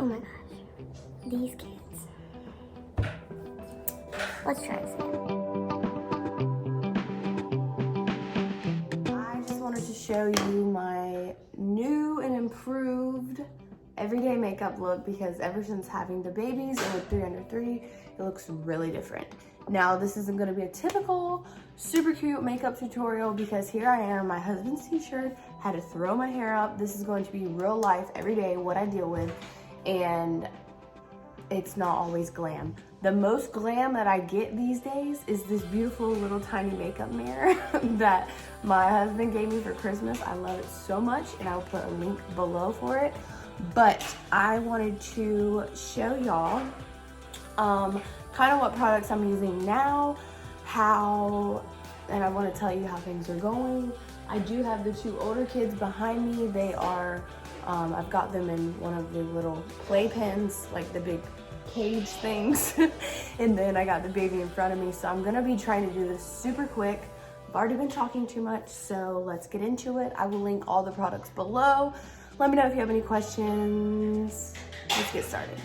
Oh my gosh, these kids. Let's try this again. I just wanted to show you my new and improved everyday makeup look because ever since having the babies and with 3 under 3, it looks really different. Now, this isn't gonna be a typical super cute makeup tutorial because here I am, my husband's t-shirt, had to throw my hair up. This is going to be real life, every day, what I deal with, and it's not always glam. The most glam that I get these days is this beautiful little tiny makeup mirror that my husband gave me for Christmas. I love it so much, and I'll put a link below for it. But I wanted to show y'all kind of what products I'm using now, and I want to tell you how things are going. I do have the 2 older kids behind me. They are, I've got them in one of the little playpens, like the big cage things. And then I got the baby in front of me. So I'm gonna be trying to do this super quick. I've already been talking too much, so let's get into it. I will link all the products below. Let me know if you have any questions. Let's get started.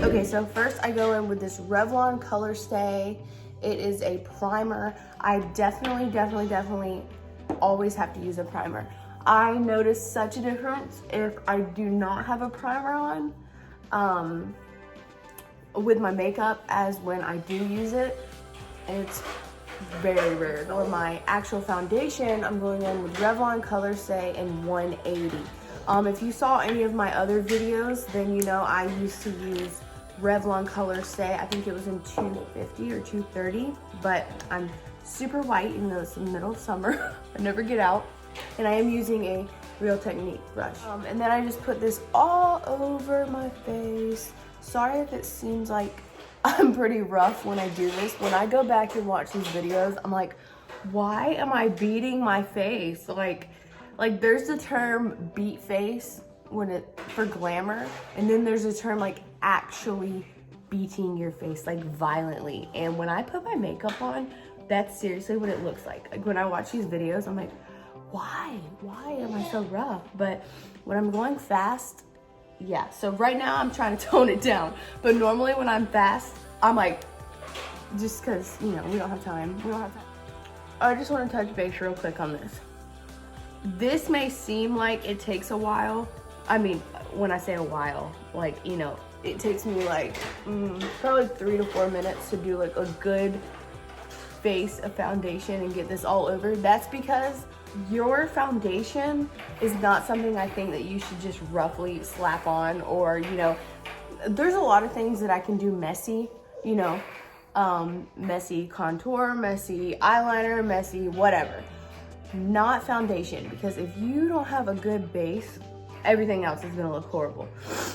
Okay, so first I go in with this Revlon Color Stay. It is a primer. I definitely always have to use a primer. I notice such a difference if I do not have a primer on with my makeup as when I do use it. It's very rare. For my actual foundation, I'm going in with Revlon Color Stay in 180. If you saw any of my other videos, then you know I used to use Revlon Color Stay. I think it was in 250 or 230, but I'm super white even though it's the middle of summer. I never get out. And I am using a Real Technique brush. And then I just put this all over my face. Sorry if it seems like I'm pretty rough when I do this. When I go back and watch these videos, I'm like, why am I beating my face? Like there's the term beat face for glamour, and then there's a term like actually beating your face like violently. And when I put my makeup on, that's seriously what it looks like. Like when I watch these videos, I'm like, why am I so rough? But when I'm going fast, yeah. So right now I'm trying to tone it down, but normally when I'm fast, I'm like, just cause you know, we don't have time. I just want to touch base real quick on this. This may seem like it takes a while. I mean, when I say a while, like, you know, it takes me like probably 3 to 4 minutes to do like a good face of foundation and get this all over. That's because your foundation is not something I think that you should just roughly slap on, or, you know, there's a lot of things that I can do messy, you know, messy contour, messy eyeliner, messy whatever. Not foundation, because if you don't have a good base, everything else is gonna look horrible.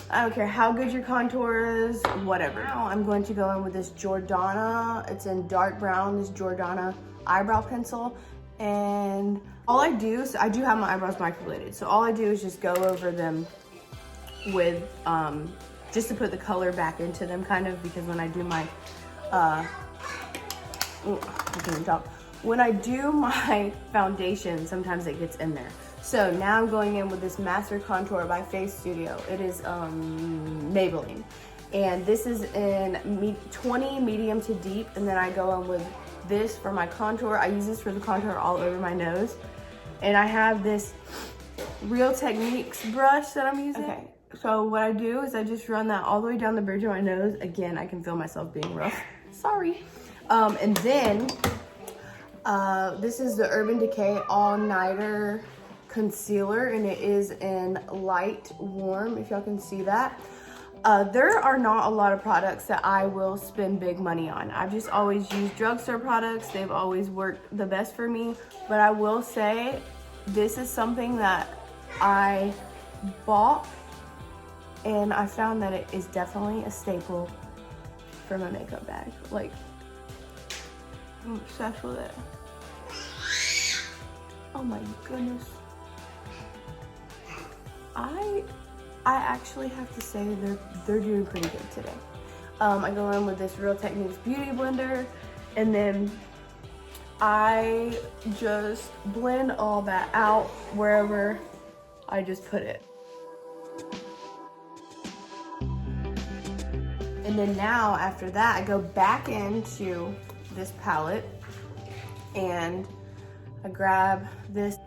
I don't care how good your contour is, whatever. Now I'm going to go in with this Jordana, it's in dark brown, this Jordana eyebrow pencil. And all I do, so I do have my eyebrows microbladed, so all I do is just go over them with, just to put the color back into them kind of, because when I do my, I can't even talk. When I do my foundation, sometimes it gets in there. So now I'm going in with this Master Contour by Face Studio. It is Maybelline. And this is in 20 medium to deep. And then I go in with this for my contour. I use this for the contour all over my nose. And I have this Real Techniques brush that I'm using. Okay, so what I do is I just run that all the way down the bridge of my nose. Again, I can feel myself being rough. Sorry. And then, this is the Urban Decay All Nighter Concealer, and it is in light warm, if y'all can see that. There are not a lot of products that I will spend big money on. I've just always used drugstore products. They've always worked the best for me, but I will say this is something that I bought, and I found that it is definitely a staple for my makeup bag. Like, I'm obsessed with it. Oh my goodness. I actually have to say they're doing pretty good today. I go in with this Real Techniques Beauty Blender, and then I just blend all that out wherever I just put it. And then now after that, I go back into this palette and I grab this.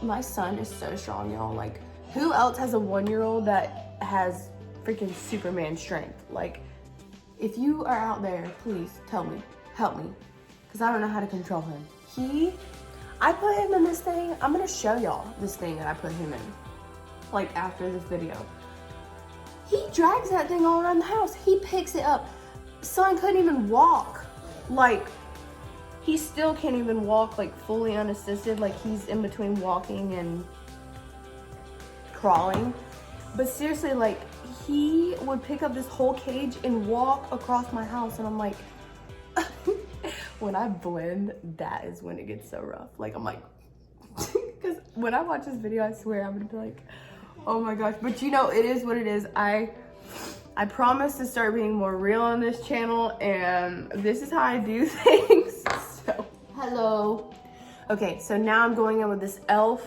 My son is so strong, y'all. Like, who else has a 1-year-old that has freaking Superman strength? Like, if you are out there, please tell me, help me, because I don't know how to control him. I put him in this thing. I'm gonna show y'all this thing that I put him in, like after this video. He drags that thing all around the house. He picks it up. Son couldn't even walk. Like, he still can't even walk like fully unassisted. Like, he's in between walking and crawling. But seriously, like, he would pick up this whole cage and walk across my house. And I'm like, when I blend, that is when it gets so rough. Like, I'm like, because when I watch this video, I swear I'm gonna be like, oh my gosh. But you know, it is what it is. I promise to start being more real on this channel, and this is how I do things. So, hello. Okay, so now I'm going in with this e.l.f.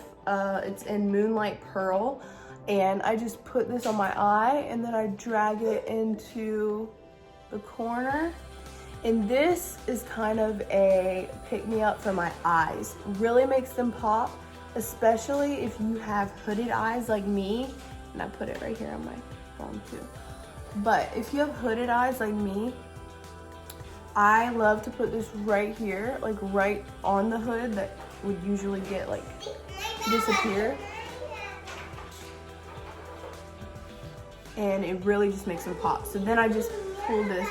It's in Moonlight Pearl, and I just put this on my eye, and then I drag it into the corner. And this is kind of a pick-me-up for my eyes. Really makes them pop, especially if you have hooded eyes like me. And I put it right here on my phone too. But if you have hooded eyes like me, I love to put this right here, like right on the hood that would usually get like disappear. And it really just makes them pop. So then I just pull this.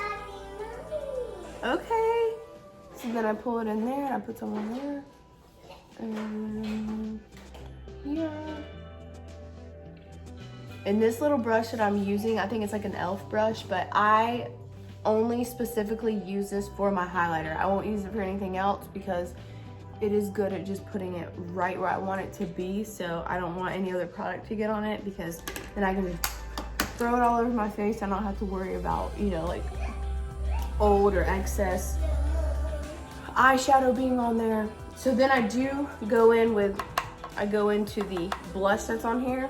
Okay. So then I pull it in there and I put some on there. And here. And this little brush that I'm using, I think it's like an e.l.f. brush, but I only specifically use this for my highlighter. I won't use it for anything else because it is good at just putting it right where I want it to be. So I don't want any other product to get on it, because then I can just throw it all over my face. I don't have to worry about, you know, like old or excess eyeshadow being on there. So then I do go in with, I go into the blush that's on here.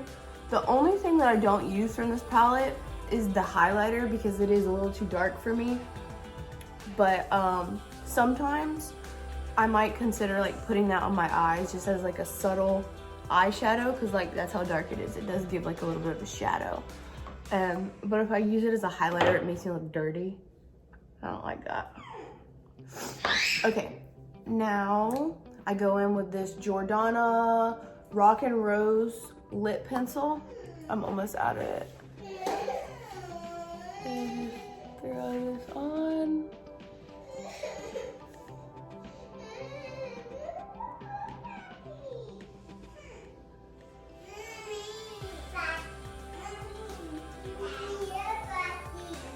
The only thing that I don't use from this palette is the highlighter, because it is a little too dark for me. But sometimes I might consider like putting that on my eyes just as like a subtle eyeshadow, because like that's how dark it is. It does give like a little bit of a shadow. But if I use it as a highlighter, it makes me look dirty. I don't like that. Okay, now I go in with this Jordana Rock and Rose lip pencil. I'm almost out of it. And throw this on.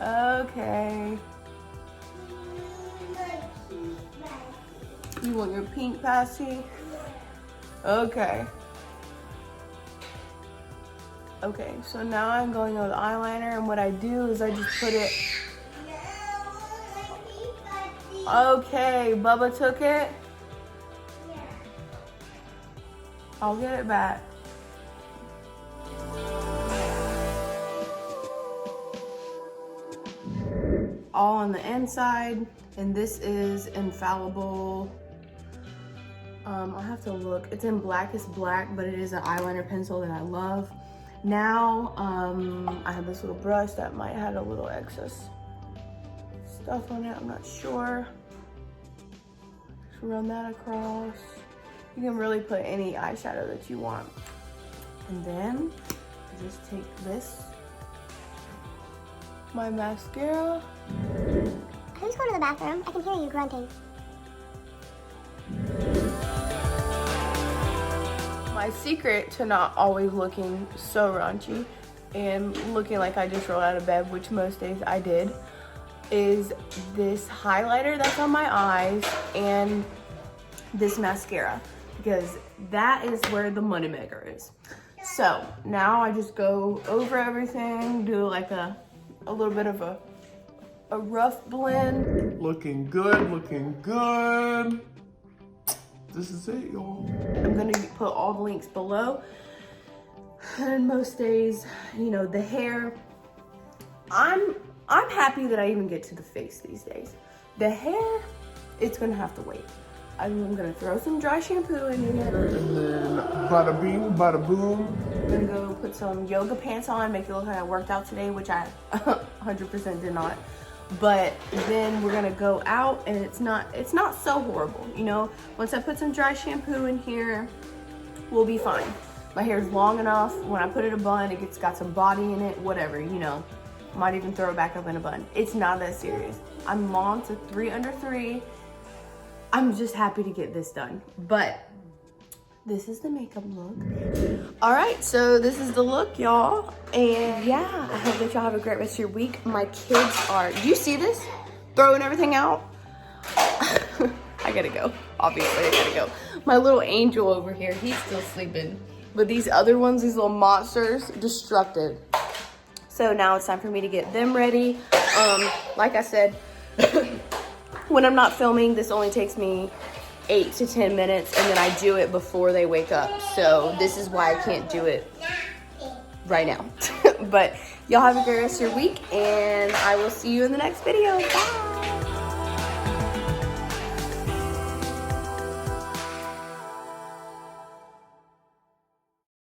Okay. You want your pink pasty? Okay. Okay, so now I'm going with eyeliner, and what I do is I just put it. Okay, Bubba took it. I'll get it back. All on the inside, and this is Infallible. I'll have to look. It's in Blackest Black, but it is an eyeliner pencil that I love. Now, I have this little brush that might have a little excess stuff on it. I'm not sure. Just run that across. You can really put any eyeshadow that you want. And then just take this, my mascara. I'm just going to the bathroom. I can hear you grunting. My secret to not always looking so raunchy and looking like I just rolled out of bed, which most days I did, is this highlighter that's on my eyes and this mascara, because that is where the moneymaker is. So now I just go over everything, do like a little bit of a rough blend. Looking good, looking good. This is it, y'all. I'm gonna put all the links below. And most days, you know, the hair, I'm I'm happy that I even get to the face these days. The hair, it's gonna have to wait. I'm gonna throw some dry shampoo in here. And then bada bing, bada boom. I'm gonna go put some yoga pants on, make it look like I worked out today, which I 100% did not. But then we're gonna go out and it's not so horrible, you know? Once I put some dry shampoo in here, we'll be fine. My hair's long enough. When I put it in a bun, it's got some body in it, whatever, you know. Might even throw it back up in a bun. It's not that serious. I'm mom to 3 under 3. I'm just happy to get this done. But this is the makeup look. All right, so this is the look, y'all. And yeah, I hope that y'all have a great rest of your week. My kids are, do you see this? Throwing everything out. I gotta go, obviously I gotta go. My little angel over here, he's still sleeping. But these other ones, these little monsters, destructive. So now it's time for me to get them ready. Like I said, when I'm not filming, this only takes me 8 to 10 minutes, and then I do it before they wake up. So this is why I can't do it right now. But y'all have a great rest of your week, and I will see you in the next video. Bye.